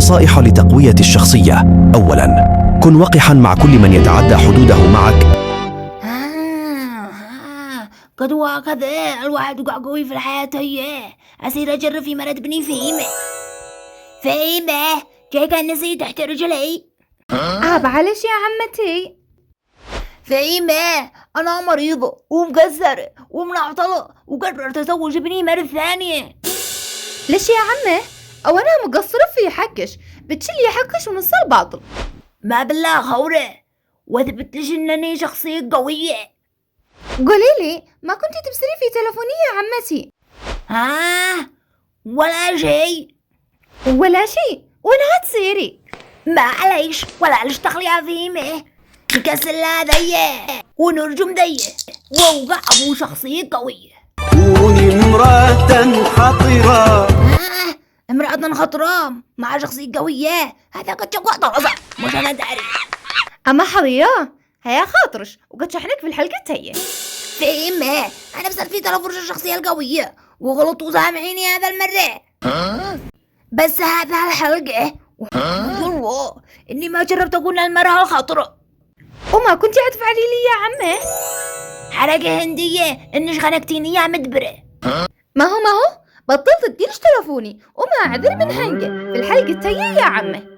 نصائح لتقوية الشخصية. أولاً، كن وقحاً مع كل من يتعدى حدوده معك. قد وكذا الواحد وقع قوي في الحياة. هي أصير أجرب في مرض بني فهيمة جاي كان نسيت تحت رجلي. معلش يا عمتي. فهيمة أنا مريضة ومكسرة ومنعطلة وقررت أزوج ابني مرة ثانية. ليش يا عمي؟ أو أنا مقصرة في حقش بتشلي حقش ومصر باطل. ما بالله خورة وثبت ليش إنني شخصية قوية. قوليلي ما كنتي تبصري في تلفوني يا عمتي؟ ولا شيء. ولا شيء؟ وين هتصيري؟ معليش ولا ليش تخليها فيمة تكسر لا ذيه ونرجم ذيه ووقع أبو شخصية قوية. كوني امرأة خطرة. امرأة خطرة مع شخصية قوية، هذا قد شقوع طرزة مش أنا داري. أما حظية هيا خاطرش وقد شحنك في الحلقة تهي. فهمة أنا بصير في تلفرش الشخصية القوية وغلط وسامحيني هذا المرة. بس هذا الحلقة والله إني ما جربت أكون المرأة الخطرة. وما كنتي هتفعلي لي يا عمي؟ حركة هندية إنش خنقتيني يا مدبرة. ما هو بطلت تديرش تلفوني وما عذر من حنقة في الحلقة تهي يا عمي.